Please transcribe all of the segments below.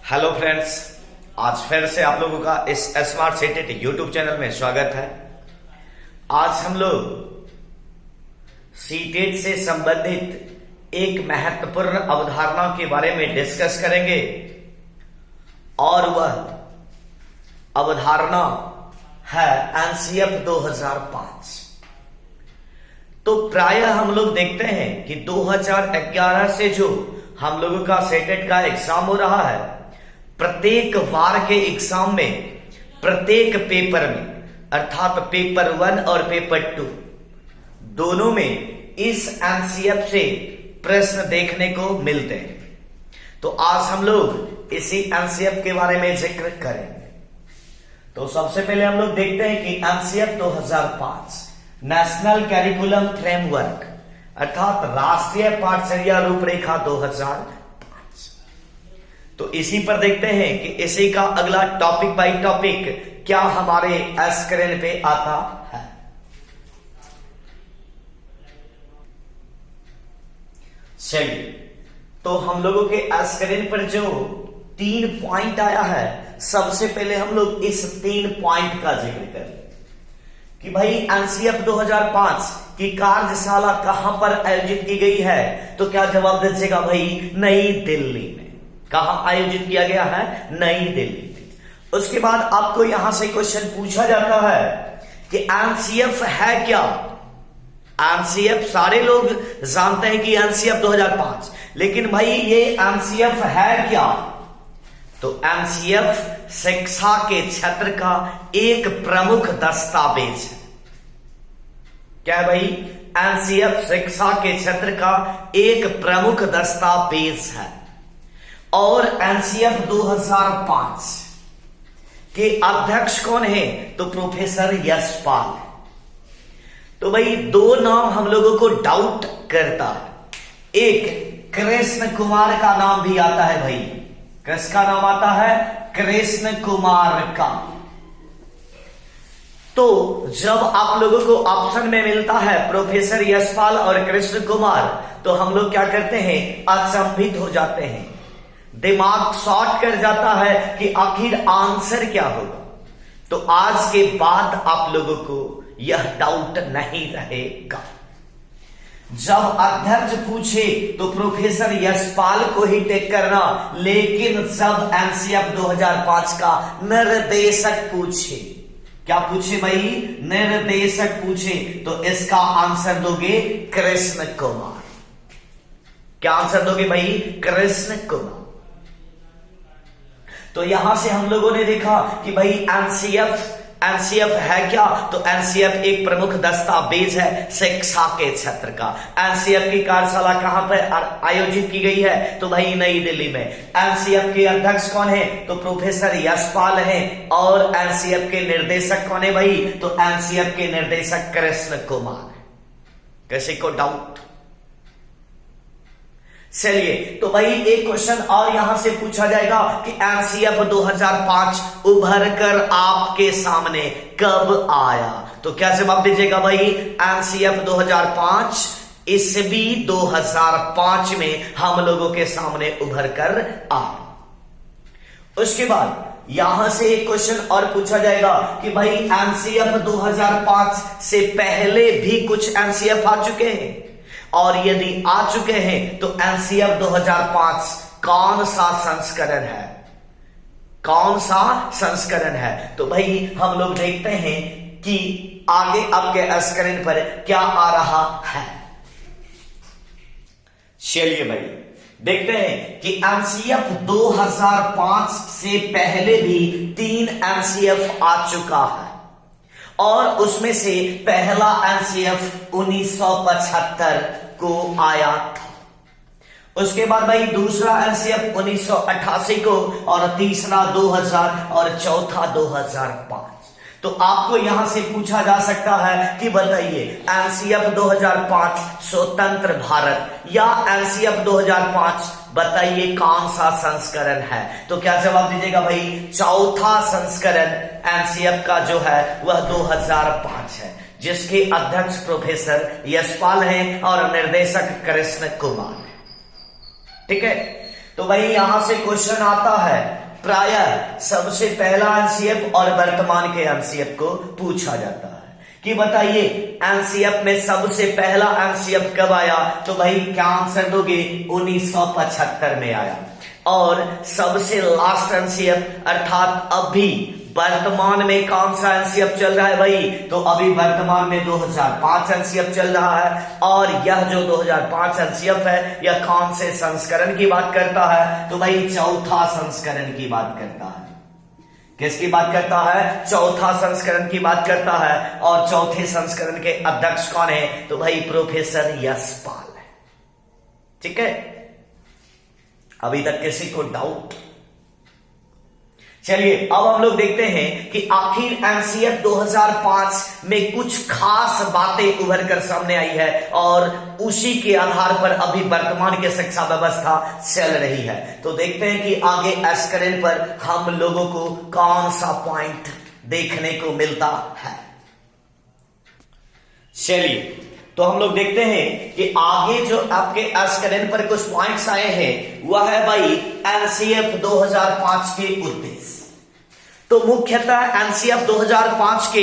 Hello friends, आज फिर से आप लोगों का इस स्मार्ट सिटी यूट्यूब चैनल में स्वागत है। आज हम लोग सीटेट से संबंधित एक महत्वपूर्ण अवधारणा के बारे में डिस्कस करेंगे और वह अवधारणा है एनसीएफ 2005। तो प्रायः हम लोग देखते हैं कि 2011 से जो हम लोगों का सेटेट का एग्जाम हो रहा है, प्रत्येक बार के एग्जाम में प्रत्येक पेपर में अर्थात पेपर 1 और पेपर 2 दोनों में इस एनसीएफ से प्रश्न देखने को मिलते हैं। तो आज हम लोग इसी एनसीएफ के बारे में जिक्र करेंगे। तो सबसे पहले हम लोग देखते हैं कि एनसीएफ 2005 नेशनल कैरिकुलम फ्रेमवर्क अर्थात राष्ट्रीय पाठ्यचर्या रूपरेखा 2005। तो इसी पर देखते हैं कि इसी का अगला टॉपिक बाय टॉपिक क्या हमारे स्क्रीन पे आता है। चलिए, तो हम लोगों के स्क्रीन पर जो 3 पॉइंट आया है, सबसे पहले हम लोग इस 3 पॉइंट का जिक्र करें कि भाई एनसीएफ 2005 की कार्यशाला कहां पर आयोजित की गई है। तो क्या जवाब दीजिएगा भाई? नई दिल्ली में। कहां आयोजित किया गया है? नई दिल्ली में। उसके बाद आपको यहां से क्वेश्चन पूछा जाता है कि एनसीएफ है क्या। एनसीएफ सारे लोग जानते हैं कि एनसीएफ 2005, लेकिन भाई ये एनसीएफ है क्या? तो एनसीएफ शिक्षा के क्षेत्र का एक प्रमुख दस्तावेज है। क्या है भाई? एनसीएफ शिक्षा के क्षेत्र का एक प्रमुख दस्तावेज है। और एनसीएफ 2005 के अध्यक्ष कौन है? तो प्रोफेसर यशपाल। तो भाई 2 नाम हम लोगों को डाउट करता है। एक कृष्ण कुमार का नाम भी आता है भाई। किसका नाम आता है? कृष्ण कुमार का। तो जब आप लोगों को ऑप्शन में मिलता है प्रोफेसर यशपाल और कृष्ण कुमार, तो हम लोग क्या करते हैं? अचंभित हो जाते हैं, दिमाग शॉर्ट कर जाता है कि आखिर आंसर क्या होगा। तो आज के बाद आप लोगों को यह डाउट नहीं रहेगा। जब अध्यक्ष पूछे तो प्रोफेसर यशपाल को ही टेक करना, लेकिन जब एनसीएफ 2005 का निर्देशक पूछे, क्या पूछे भाई? निर्देशक पूछे, तो इसका आंसर दोगे कृष्ण कुमार। क्या आंसर दोगे भाई? कृष्ण कुमार। तो यहां से हम लोगों ने देखा कि भाई एनसीएफ है क्या? तो एनसीएफ एक प्रमुख दस्तावेज है शिक्षा के क्षेत्र का। एनसीएफ की कार्यशाला कहां पर आयोजित की गई है? तो भाई नई दिल्ली में। एनसीएफ के अध्यक्ष कौन है? तो प्रोफेसर यशपाल हैं। और एनसीएफ के निर्देशक कौन है भाई? तो एनसीएफ के निर्देशक कृष्ण कुमार। किसी को डाउट? चलिए, तो भाई एक क्वेश्चन और यहां से पूछा जाएगा कि एनसीएफ 2005 उभर कर आपके सामने कब आया। तो क्या जवाब दीजिएगा भाई? एनसीएफ 2005 ईस्वी 2005 में हम लोगों के सामने उभर कर आया। उसके बाद यहां से एक क्वेश्चन और पूछा जाएगा कि भाई एनसीएफ 2005 से पहले भी कुछ एनसीएफ आ चुके हैं, और यदि आ चुके हैं तो एनसीएफ 2005 कौन सा संस्करण है? कौन सा संस्करण है? तो भाई हम लोग देखते हैं कि आगे आपके स्क्रीन पर क्या आ रहा है। चलिए भाई देखते हैं कि एनसीएफ 2005 से पहले भी 3 एनसीएफ आ चुका है, और उसमें से पहला एनसीएफ 1975 को आया था। उसके बाद भाई दूसरा एनसीएफ 1988 को, और तीसरा 2000 और चौथा 2005। तो आपको यहां से पूछा जा सकता है कि बताइए एनसीएफ 2005 स्वतंत्र भारत या एनसीएफ 2005 बताइए कौन सा संस्करण है। तो क्या जवाब दीजिएगा भाई? चौथा संस्करण एनसीएफ का जो है वह 2005 है, जिसके अध्यक्ष प्रोफेसर यशपाल हैं और निर्देशक कृष्ण कुमार। ठीक है। तो भाई यहां से क्वेश्चन आता है, प्रायः सबसे पहला एनसीएफ और वर्तमान के एनसीएफ को पूछा जाता है कि बताइए एनसीएफ में सबसे पहला एनसीएफ कब आया? तो भाई क्या आंसर दोगे? 1975 में आया। और सबसे लास्ट एनसीएफ अर्थात अभी वर्तमान में कौन सा एनसीएफ चल रहा है भाई? तो अभी वर्तमान में 2005 एनसीएफ चल रहा है। और यह जो 2005 एनसीएफ है यह कौन से संस्करण की बात करता है? तो भाई चौथा संस्करण की बात करता है। किसकी बात करता है? चौथा संस्करण की बात करता है। और चौथे संस्करण के अध्यक्ष कौन है? तो भाई प्रोफेसर यशपाल है। ठीक है, अभी तक किसी को डाउट? चलिए अब हम लोग देखते हैं कि आखिर एनसीएफ 2005 में कुछ खास बातें उभर कर सामने आई है और उसी के आधार पर अभी वर्तमान की शिक्षा व्यवस्था चल रही है। तो देखते हैं कि आगे स्क्रीन पर हम लोगों को कौन सा पॉइंट देखने को मिलता है। चलिए तो हम लोग देखते हैं कि आगे जो आपके स्क्रीन पर कुछ पॉइंट्स आए हैं वह है भाई एनसीएफ 2005 के उद्देश्य। तो मुख्यतः एनसीएफ 2005 के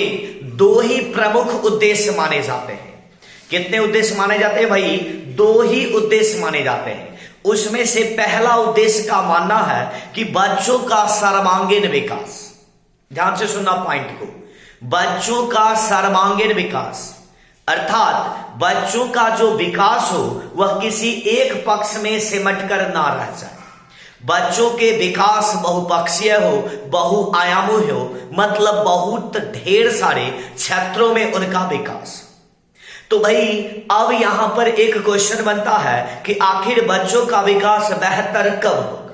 दो ही प्रमुख उद्देश्य माने जाते हैं। कितने उद्देश्य माने जाते हैं भाई? दो ही उद्देश्य माने जाते हैं। उसमें से पहला उद्देश्य का मानना है कि बच्चों का सर्वांगीण विकास। ध्यान से सुनना पॉइंट को, बच्चों का सर्वांगीण विकास अर्थात बच्चों का जो विकास हो वह किसी एक पक्ष में सिमट कर ना रह जाए। बच्चों के विकास बहुपक्षीय हो, बहुआयामी हो, मतलब बहुत ढेर सारे क्षेत्रों में उनका विकास। तो भाई अब यहां पर एक क्वेश्चन बनता है कि आखिर बच्चों का विकास बेहतर कब होगा?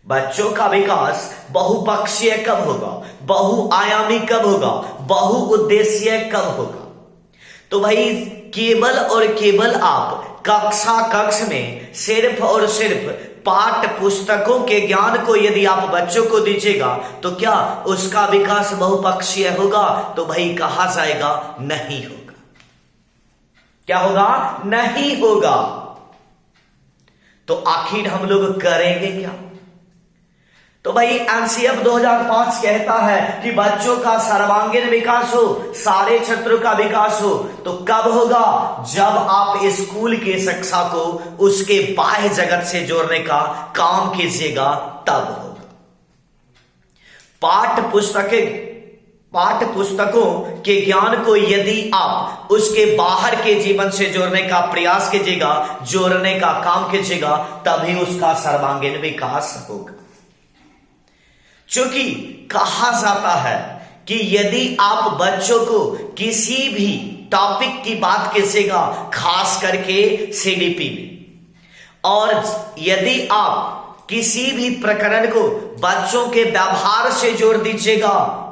बच्चों का विकास बहुपक्षीय कब होगा? बहुआयामी कब होगा? बहुउद्देशीय कब होगा? तो भाई केवल और केवल आप कक्ष में सिर्फ और सिर्फ पाठ्य पुस्तकों के ज्ञान को यदि आप बच्चों को दीजिएगा तो क्या उसका विकास बहुपक्षीय होगा? तो भाई कहा जाएगा नहीं होगा। क्या होगा? नहीं होगा। तो आखिर हम लोग करेंगे क्या? तो भाई एनसीएफ 2005 कहता है कि बच्चों का सर्वांगीण विकास हो, सारे क्षेत्रों का विकास हो। तो कब होगा? जब आप स्कूल की शिक्षा को उसके बाह्य जगत से जोड़ने का काम कीजिएगा तब होगा। पाठ्य पुस्तकों के ज्ञान को यदि आप उसके बाहर के जीवन से जोड़ने का प्रयास कीजिएगा, जोड़ने का काम कीजिएगा, तभी उसका सर्वांगीण विकास होगा। क्योंकि कहा जाता है कि यदि आप बच्चों को किसी भी टॉपिक की बात कीजिएगा, खास करके सीडीपी में, और यदि आप किसी भी प्रकरण को बच्चों के व्यवहार से जोड़ दीजिएगा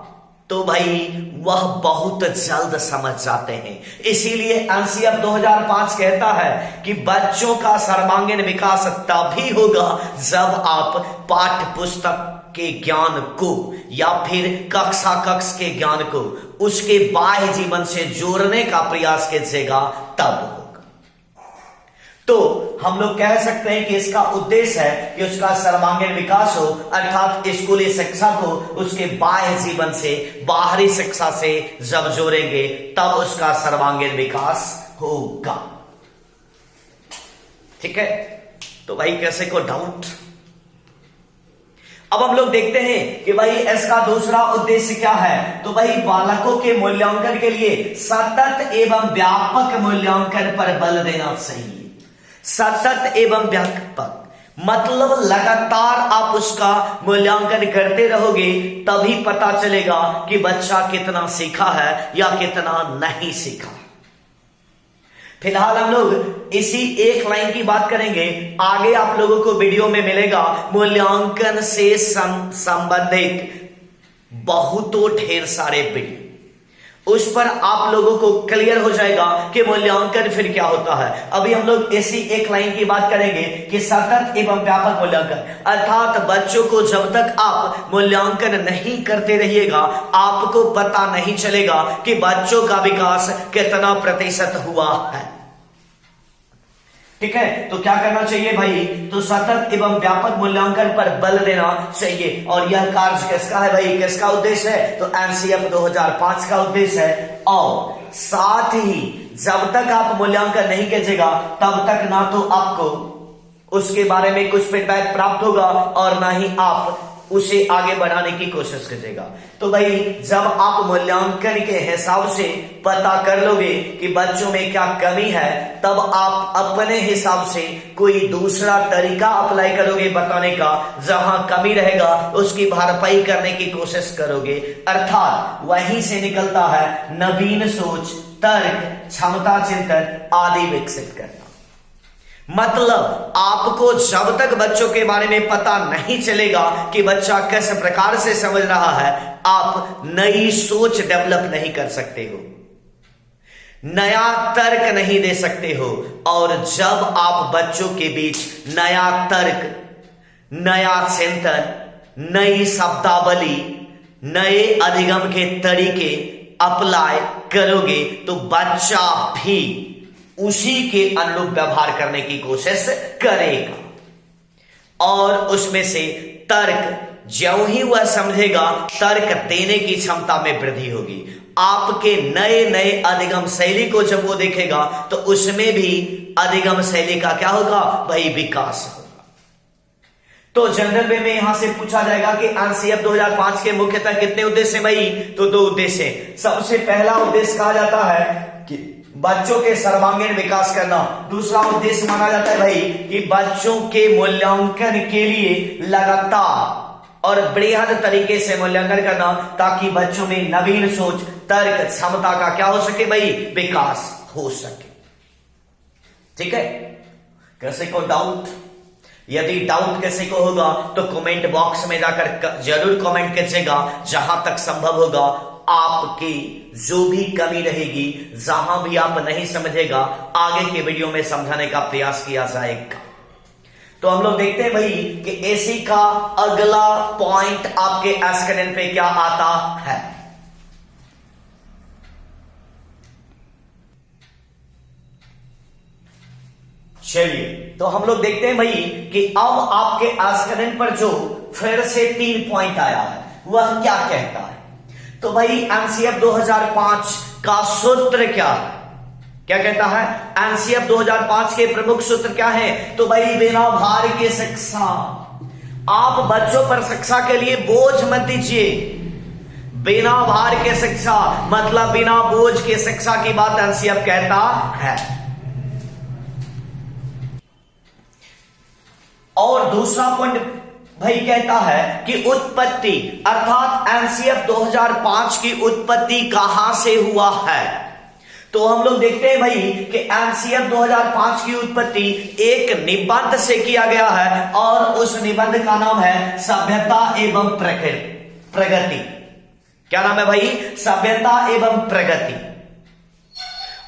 तो भाई वह बहुत जल्द समझ जाते हैं। इसीलिए एनसीएफ 2005 कहता है कि बच्चों का सर्वांगीण विकास तभी होगा जब आप पाठ्य पुस्तक के ज्ञान को या फिर कक्ष के ज्ञान को उसके बाह्य जीवन से जोड़ने का प्रयास कीजिएगा तब होगा। तो हम लोग कह सकते हैं कि इसका उद्देश्य है कि उसका सर्वांगीण विकास हो, अर्थात स्कूली शिक्षा को उसके बाह्य जीवन से, बाहरी शिक्षा से जब जोड़ेंगे तब उसका सर्वांगीण विकास होगा। ठीक है, तो भाई कैसे को डाउट? अब हम लोग देखते हैं कि भाई इसका दूसरा उद्देश्य क्या है। तो भाई बालकों के मूल्यांकन के लिए सतत एवं व्यापक मूल्यांकन पर बल देना चाहिए। सतत एवं व्यापक मतलब लगातार आप उसका मूल्यांकन करते रहोगे तभी पता चलेगा कि बच्चा कितना सीखा है या कितना नहीं सीखा। फिलहाल हम लोग इसी एक लाइन की बात करेंगे, आगे आप लोगों को वीडियो में मिलेगा मूल्यांकन से संबंधित बहुतों ढेर सारे वीडियो, उस पर आप लोगों को क्लियर हो जाएगा कि मूल्यांकन फिर क्या होता है। अभी हम लोग इसी एक लाइन की बात करेंगे कि सतत एवं व्यापक मूल्यांकन, अर्थात बच्चों को जब तक आप मूल्यांकन नहीं करते रहिएगा आपको पता नहीं चलेगा कि बच्चों का विकास कितना प्रतिशत हुआ है। ठीक है, तो क्या करना चाहिए भाई, तो सतत एवं व्यापक मूल्यांकन पर बल देना चाहिए। और यह कार्य किसका है भाई, किसका उद्देश्य है, तो एनसीएफ 2005 का उद्देश्य है। और साथ ही जब तक आप मूल्यांकन नहीं कीजिएगा तब तक ना तो आपको उसके बारे में कुछ फीडबैक प्राप्त होगा और ना ही आप उसे आगे बढ़ाने की कोशिश कीजिएगा। तो भाई जब आप मूल्यांकन के हिसाब से पता कर लोगे कि बच्चों में क्या कमी है, तब आप अपने हिसाब से कोई दूसरा तरीका अप्लाई करोगे बताने का, जहां कमी रहेगा उसकी भरपाई करने की कोशिश करोगे। अर्थात वहीं से निकलता है नवीन सोच, तर्क, क्षमता, चिंतन आदि विकसित करना। मतलब आपको जब तक बच्चों के बारे में पता नहीं चलेगा कि बच्चा किस प्रकार से समझ रहा है, आप नई सोच डेवलप नहीं कर सकते हो, नया तर्क नहीं दे सकते हो। और जब आप बच्चों के बीच नया तर्क, नया चिंतन, नई शब्दावली, नए अधिगम के तरीके अप्लाई करोगे तो बच्चा भी उसी के अनुरूप व्यवहार करने की कोशिश करेगा। और उसमें से तर्क ज्यों ही वह समझेगा, तर्क देने की क्षमता में वृद्धि होगी। आपके नए नए अधिगम शैली को जब वो देखेगा तो उसमें भी अधिगम शैली का क्या होगा भाई, विकास होगा। तो जनरल वे में यहां से पूछा जाएगा कि एनसीएफ 2005 के मुख्यतः कितने उद्देश्य भाई, तो 2 उद्देश्य। सबसे पहला उद्देश्य कहा जाता है कि बच्चों के सर्वांगीण विकास करना। दूसरा उद्देश्य माना जाता है भाई कि बच्चों के मूल्यांकन के लिए लगातार और बृहद तरीके से मूल्यांकन करना, ताकि बच्चों में नवीन सोच, तर्क, क्षमता का क्या हो सके भाई, विकास हो सके। ठीक है, किसी को डाउट, यदि डाउट किसी को होगा तो कमेंट बॉक्स में जाकर जरूर कमेंट कीजिएगा। जहां तक संभव होगा आपकी जो भी कमी रहेगी, जहां भी आप नहीं समझेगा, आगे के वीडियो में समझाने का प्रयास किया जाएगा। तो हम लोग देखते हैं भाई कि एसी का अगला पॉइंट आपके स्क्रीन पे क्या आता है। चलिए, तो हम लोग देखते हैं भाई कि अब आपके स्क्रीन पर जो फिर से 3 पॉइंट आया है वह क्या कहता है। तो भाई एनसीएफ 2005 का सूत्र क्या है, क्या कहता है, एनसीएफ 2005 के प्रमुख सूत्र क्या है, तो भाई बिना भार की शिक्षा। आप बच्चों पर शिक्षा के लिए बोझ मत दीजिए। बिना भार के शिक्षा मतलब बिना बोझ के शिक्षा की बात एनसीएफ कहता है। और दूसरा पॉइंट भाई कहता है कि उत्पत्ति, अर्थात एनसीएफ 2005 की उत्पत्ति कहां से हुआ है। तो हम लोग देखते हैं भाई कि एनसीएफ 2005 की उत्पत्ति एक निबंध से किया गया है और उस निबंध का नाम है सभ्यता एवं प्रगति। क्या नाम है भाई, सभ्यता एवं प्रगति।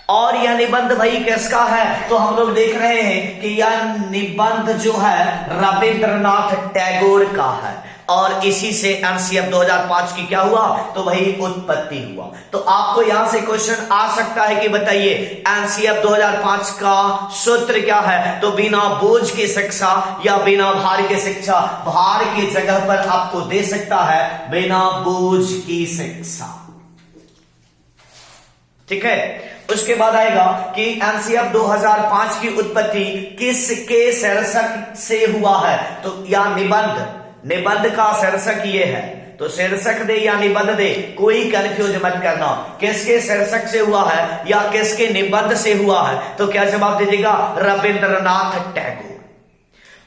और यह निबंध भाई किसका है, तो हम लोग देख रहे हैं कि यह निबंध जो है रविंद्रनाथ टैगोर का है। और इसी से एनसीएफ 2005 की क्या हुआ, तो भाई उत्पत्ति हुआ। तो आपको यहां से क्वेश्चन आ सकता है कि बताइए एनसीएफ 2005 का सूत्र क्या है, तो बिना बोझ की शिक्षा या बिना भार की शिक्षा। भार की जगह पर आपको दे सकता है बिना बोझ की शिक्षा। ठीक है, उसके बाद आएगा कि एनसीएफ 2005 की उत्पत्ति किसके शीर्षक से हुआ है, तो या निबंध का शीर्षक ये है। तो शीर्षक दे या निबंध दे, कोई कंफ्यूज मत करना, किसके शीर्षक से हुआ है या किसके निबंध से हुआ है, तो क्या जवाब दीजिएगा, रविंद्रनाथ टैगोर।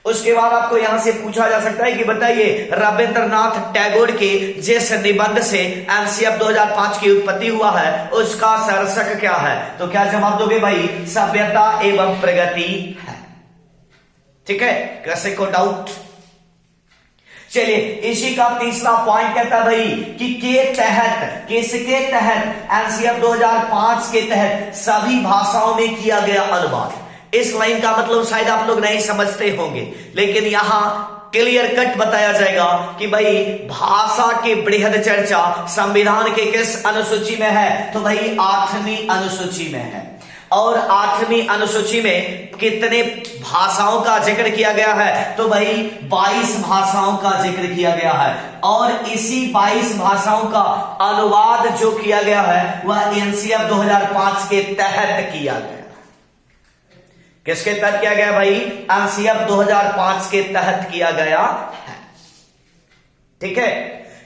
उसके बाद आपको यहां से पूछा जा सकता है कि बताइए रविंद्रनाथ टैगोर के जिस निबंध से एनसीएफ 2005 की उत्पत्ति हुआ है उसका शीर्षक क्या है, तो क्या जवाब दोगे भाई, सभ्यता एवं प्रगति है। ठीक है, किसी को डाउट। चलिए, इसी का तीसरा पॉइंट कहता है भाई कि के तहत, किसके तहत, एनसीएफ 2005 के तहत सभी भाषाओं में किया गया अनुवाद। इस लाइन का मतलब शायद आप लोग नहीं समझते होंगे, लेकिन यहां क्लियर कट बताया जाएगा कि भाई भाषा की बृहद चर्चा संविधान के किस अनुसूची में है, तो भाई 8वीं अनुसूची में है। और 8वीं अनुसूची में कितने भाषाओं का जिक्र किया गया है? तो भाई 22 भाषाओं का जिक्र किया गया है और इसी 22 भाषाओं का अनुवाद जो किया गया है वह एनसीएफ 2005 के तहत किया गया। किसके तहत किया गया भाई? एनसीएफ 2005 के तहत किया गया है। ठीक है,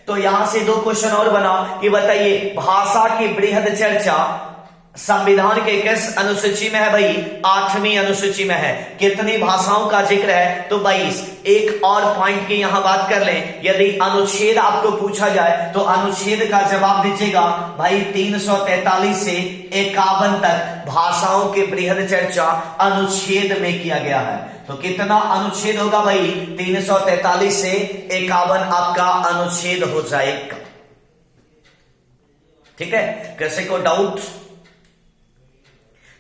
तो यहां से 2 क्वेश्चन और बना कि बताइए भाषा की बृहद चर्चा संविधान के किस अनुसूची में है भाई? 8वीं अनुसूची में है। कितनी भाषाओं का जिक्र है? तो 22। एक और पॉइंट की यहां बात कर लें, यदि अनुच्छेद आपको पूछा जाए तो अनुच्छेद का जवाब दीजिएगा भाई 343 से 51 तक भाषाओं की बृहद चर्चा अनुच्छेद में किया गया है। तो कितना अनुच्छेद होगा भाई? 343 से 51 आपका अनुच्छेद हो जाएगा। ठीक है, किसी को डाउट?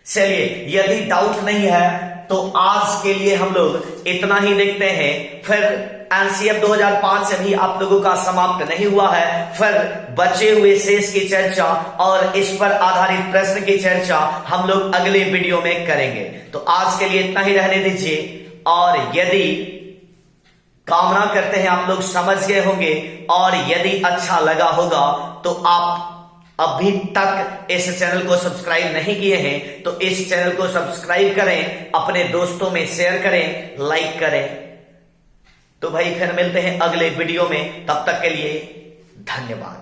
चलिए, यदि डाउट नहीं है तो आज के लिए हम लोग इतना ही देखते हैं। फिर एनसीएफ 2005 से भी आप लोगों का समाप्त नहीं हुआ है, फिर बचे हुए शेष की चर्चा और इस पर आधारित प्रश्न की चर्चा हम लोग अगले वीडियो में करेंगे। तो आज के लिए इतना ही रहने दीजिए, और यदि कामना करते हैं आप लोग समझ गए होंगे और यदि अच्छा लगा होगा तो आप अभी तक इस चैनल को सब्सक्राइब नहीं किए हैं तो इस चैनल को सब्सक्राइब करें, अपने दोस्तों में शेयर करें, लाइक करें। तो भाई फिर मिलते हैं अगले वीडियो में, तब तक के लिए धन्यवाद।